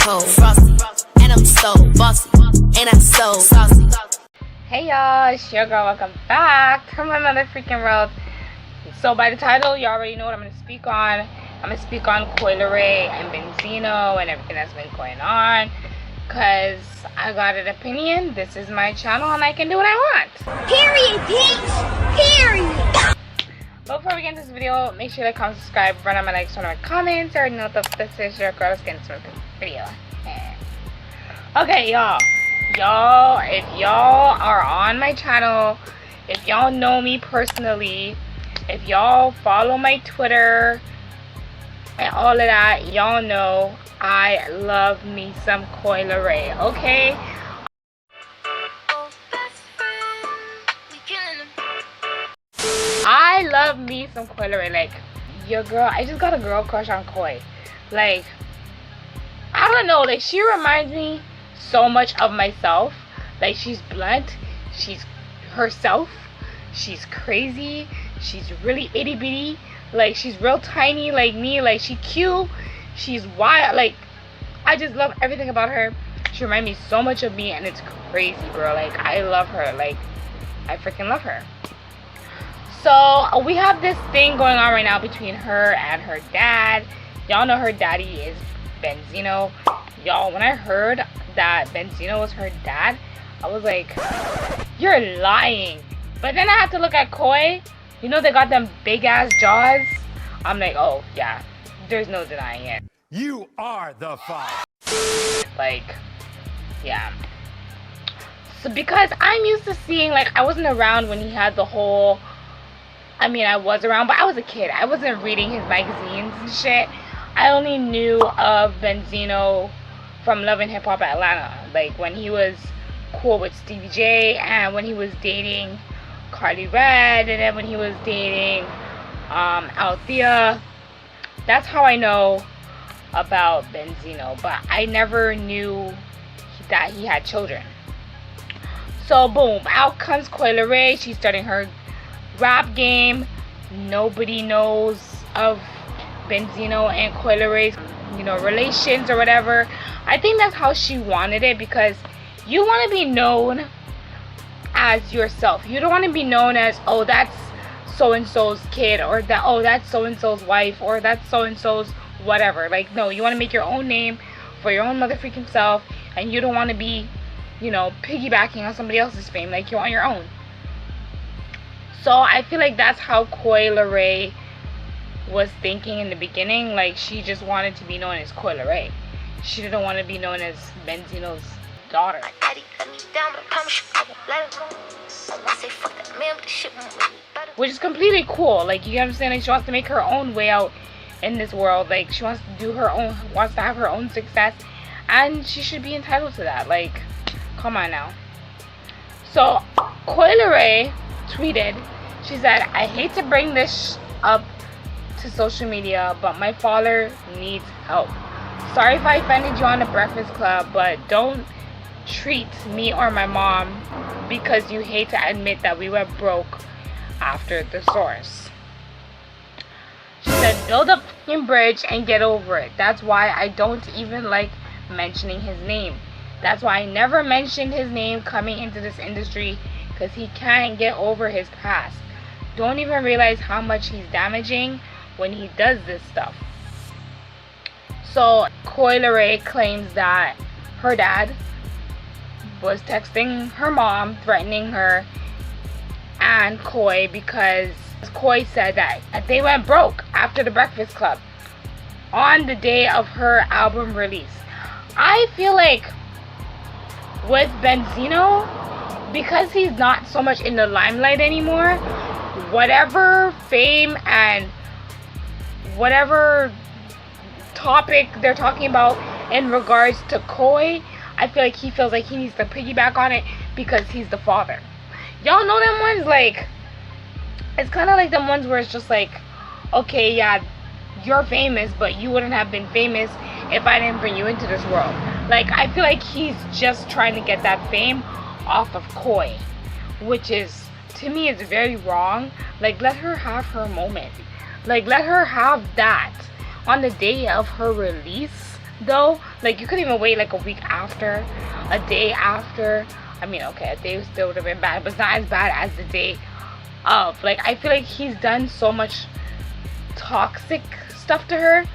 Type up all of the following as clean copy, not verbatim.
cold, frosty, and I'm so bossy, and I'm so saucy. Hey y'all, it's your girl. Welcome back to my mother freaking world. So by the title, you already know what I'm going to speak on. I'm going to speak on Coi Leray and Benzino and everything that's been going on. Because I got an opinion. This is my channel and I can do what I want. Period, bitch. Period. But before we get into this video, make sure to comment, subscribe, run on my likes, run on my comments, or know that this is your girl. Let's get into the video. Okay, y'all. If y'all are on my channel, if y'all know me personally, if y'all follow my Twitter and all of that, y'all know I love me some Coi Leray, okay? I love me some Coi Leray. Like, your girl, I just got a girl crush on Coi. Like, I don't know, like, she reminds me so much of myself. Like, she's blunt, she's herself, she's crazy, she's really itty bitty, like she's real tiny like me, like she cute, she's wild, like I just love everything about her. She reminds me so much of me and it's crazy, bro. Like I love her, like I freaking love her. So we have this thing going on right now between her and her dad. Y'all know her daddy is Benzino. Y'all, when I heard that Benzino was her dad, I was like, you're lying. But then I had to look at Coi. You know they got them big ass jaws. I'm like, oh yeah, there's no denying it. You are the father. Like, yeah. So because I'm used to seeing, like, I wasn't around when he had the whole, I mean I was around, but I was a kid. I wasn't reading his magazines and shit. I only knew of Benzino from Love and Hip Hop Atlanta, like when he was cool with Stevie J and when he was dating Carly Red and then when he was dating Althea. That's how I know about Benzino, but I never knew that he had children. So boom, out comes Coi Leray. She's starting her rap game. Nobody knows of Benzino and Coi Leray's, you know, relations or whatever. I think that's how she wanted it, because you want to be known as yourself. You don't want to be known as, oh, that's so-and-so's kid, or that, oh, that's so-and-so's wife, or that's so-and-so's whatever. Like, no, you want to make your own name for your own mother freaking self, and you don't want to be, you know, piggybacking on somebody else's fame. Like, you're on your own. So I feel like that's how Coi Leray was thinking in the beginning. Like, she just wanted to be known as Coi Leray. She didn't want to be known as Benzino's daughter. Which is completely cool. Like, you understand? Like, she wants to make her own way out in this world. Like, she wants to do her own, wants to have her own success, and she should be entitled to that. Like, come on now. So Coi Leray tweeted, she said, I hate to bring this up to social media, but my father needs help. Sorry if I offended you on the Breakfast Club, but don't treat me or my mom because you hate to admit that we went broke after the source. She said, build a fucking bridge and get over it. That's why I don't even like mentioning his name. That's why I never mentioned his name coming into this industry, because he can't get over his past. Don't even realize how much he's damaging when he does this stuff. So Coi Leray claims that her dad was texting her mom, threatening her and Coi, because Coi said that they went broke after the Breakfast Club on the day of her album release. I feel like with Benzino, because he's not so much in the limelight anymore, whatever fame and whatever topic they're talking about in regards to Coi, I feel like he feels like he needs to piggyback on it because he's the father. Y'all know them ones? Like, it's kind of like them ones where it's just like, okay, yeah, you're famous, but you wouldn't have been famous if I didn't bring you into this world. Like, I feel like he's just trying to get that fame off of Coi, which is, to me, is very wrong. Like, let her have her moment. Like, let her have that on the day of her release, though. Like, you couldn't even wait like a week after, a day after. I mean, okay, a day still would have been bad, but it's not as bad as the day of. Like, I feel like he's done so much toxic stuff to her,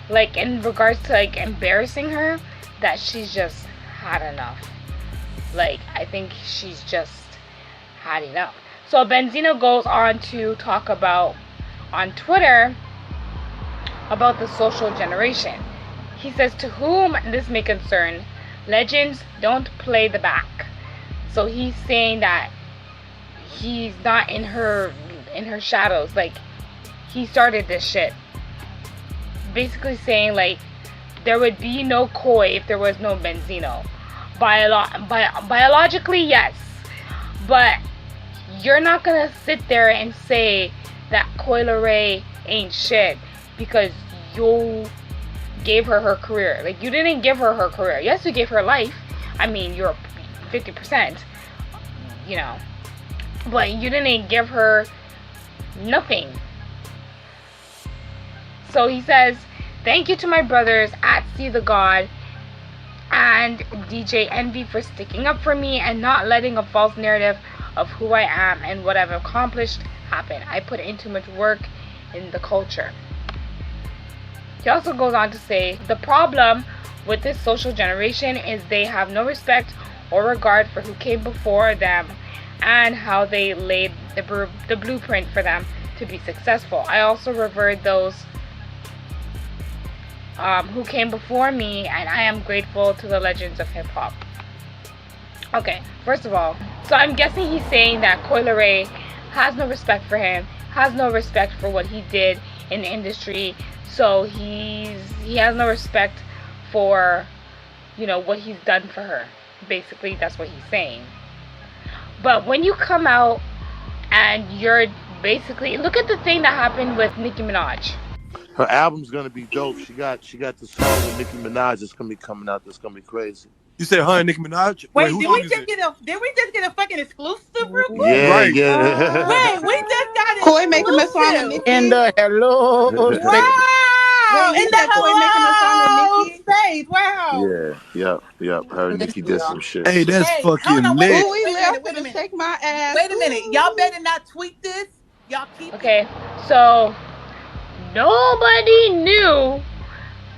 like in regards to like embarrassing her, that she's just had enough. Like, I think she's just had enough. So Benzino goes on to talk about on Twitter about the social generation. He says, to whom this may concern, legends don't play the back. So he's saying that he's not in her shadows. Like, he started this shit. Basically saying, like, there would be no Coi if there was no Benzino. Biologically, yes. But you're not gonna sit there and say that Coi Leray ain't shit because you gave her her career. Like, you didn't give her her career. Yes, you gave her life. I mean, you're 50%, you know, but you didn't give her nothing. So he says, thank you to my brothers at See the God and DJ Envy for sticking up for me and not letting a false narrative of who I am and what I've accomplished happen. I put in too much work in the culture. He also goes on to say, the problem with this social generation is they have no respect or regard for who came before them and how they laid the blueprint for them to be successful. I also revere those who came before me, and I am grateful to the legends of hip-hop. Okay, first of all, so I'm guessing he's saying that Coi Leray has no respect for him, has no respect for what he did in the industry, so he has no respect for, you know, what he's done for her. Basically, that's what he's saying. But when you come out and you're basically, look at the thing that happened with Nicki Minaj. Her album's gonna be dope. She got the song with Nicki Minaj that's gonna be coming out. That's gonna be crazy. You said her and Nicki Minaj? Wait, who did we just get a fucking exclusive real quick? Yeah, Right. yeah. Wait, we just got it. Coi making a song with Nicki. In the hello. Wow! Wait, In the Coi making a song hello with Nicki? space. Wow. Yep. Her and Nicki did some shit. Hey, that's Hey, fucking hold on, lit. Ooh, we Wait a left minute, to shake my ass. Wait a minute. Y'all better not tweet this. Y'all keep Okay, so nobody knew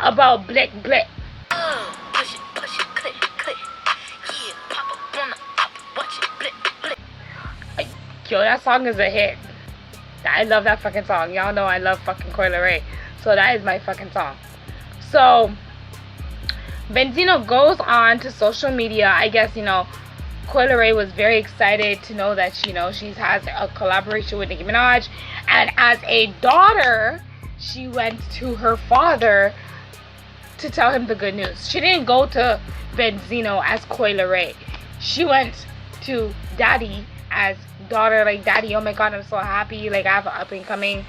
about Blick Blick. Push it, click, click. Yeah, pop up on the up, watch it, blick, blick. Yo, that song is a hit. I love that fucking song. Y'all know I love fucking Coi Leray. So that is my fucking song. So Benzino goes on to social media. I guess, you know, Coi Leray was very excited to know that, you know, she has a collaboration with Nicki Minaj. And as a daughter, she went to her father to tell him the good news. She didn't go to Benzino as Coi Leray. She went to daddy as daughter, like, daddy, oh my god, I'm so happy, like, I have an up and coming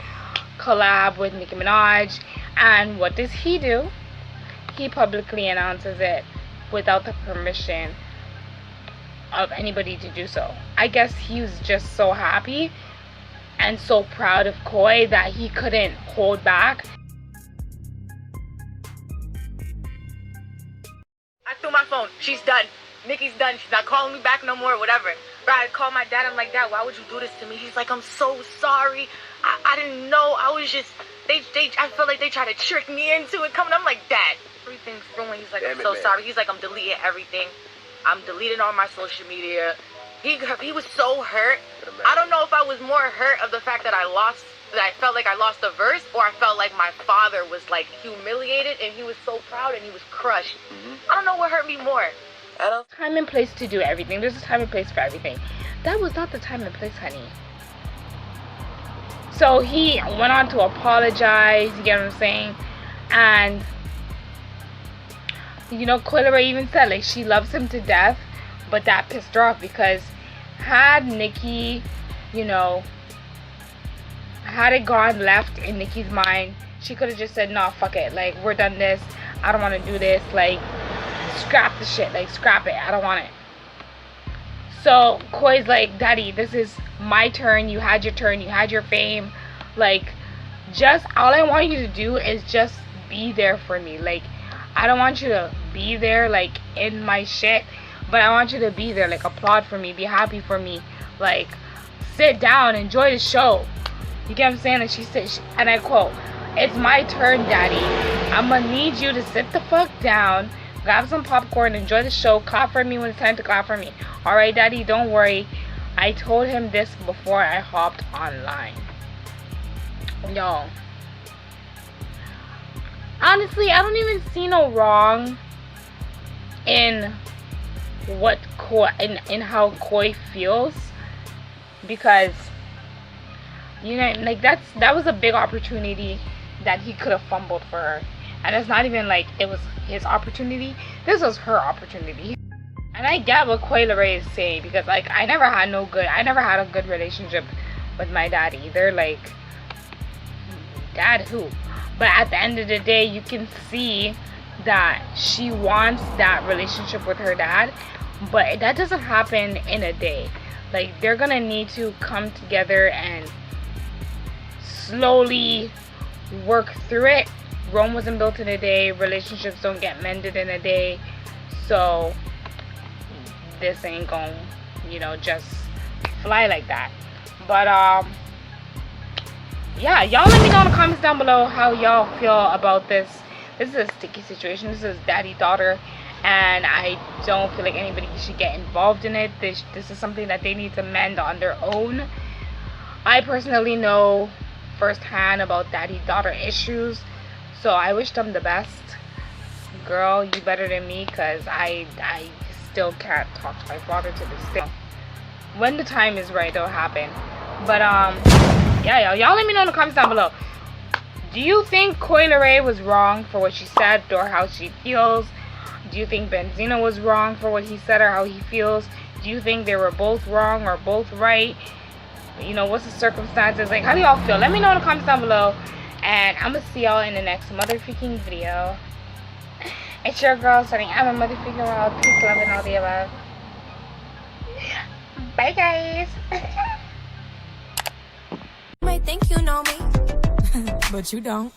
collab with Nicki Minaj. And what does he do? He publicly announces it without the permission of anybody to do so. I guess he was just so happy and so proud of Coi that he couldn't hold back. I threw my phone. She's done. Nikki's done. She's not calling me back no more, whatever. Bro, I called my dad. I'm like, Dad, why would you do this to me? He's like, I'm so sorry. I didn't know. I was just, I felt like they tried to trick me into it coming. I'm like, Dad, everything's ruined. He's like, I'm so sorry. He's like, I'm deleting everything. I'm deleting all my social media. He was so hurt. I don't know if I was more hurt of the fact that I felt like I lost the verse, or I felt like my father was like humiliated and he was so proud and he was crushed. I don't know what hurt me more. Time and place to do everything. There's a time and place for everything. That was not the time and place, honey. So he went on to apologize, you get what I'm saying? And, you know, Coi Leray even said, like, she loves him to death, but that pissed her off because had Nicki, you know, had it gone left in Nicki's mind, she could have just said, no, fuck it, like, we're done this, I don't want to do this, like, scrap the shit, like, scrap it, I don't want it. So Coi's like, Daddy, this is my turn, you had your fame, like, just, all I want you to do is just be there for me, like, I don't want you to be there like in my shit, but I want you to be there, like applaud for me, be happy for me, like sit down, enjoy the show. You get what I'm saying? And she said, and I quote, "It's my turn, daddy. I'm gonna need you to sit the fuck down, grab some popcorn, enjoy the show, clap for me when it's time to clap for me. Alright, daddy, don't worry. I told him this before I hopped online." Y'all, honestly, I don't even see no wrong in what in how Coi feels, because you know, like that was a big opportunity that he could have fumbled for her, and it's not even like it was his opportunity. This was her opportunity. And I get what Coi Leray is saying, because like I never had a good relationship with my dad either. Like, dad who? But at the end of the day, you can see that she wants that relationship with her dad, but that doesn't happen in a day. Like, they're gonna need to come together and slowly work through it. Rome wasn't built in a day. Relationships don't get mended in a day. So this ain't gonna, you know, just fly like that. But yeah, y'all let me know in the comments down below how y'all feel about this. This is a sticky situation. This is daddy-daughter, and I don't feel like anybody should get involved in it. This is something that they need to mend on their own. I personally know firsthand about daddy-daughter issues, so I wish them the best. Girl, you better than me, because I still can't talk to my father to this day. When the time is right, it'll happen. But yeah, y'all let me know in the comments down below. Do you think Coi Leray was wrong for what she said or how she feels? Do you think Benzino was wrong for what he said or how he feels? Do you think they were both wrong or both right? You know, what's the circumstances? Like, how do y'all feel? Let me know in the comments down below. And I'm gonna see y'all in the next motherfucking video. It's your girl saying I'm a motherfucking world. Peace, love, and all the above. Bye, guys. You might think you know me, but you don't.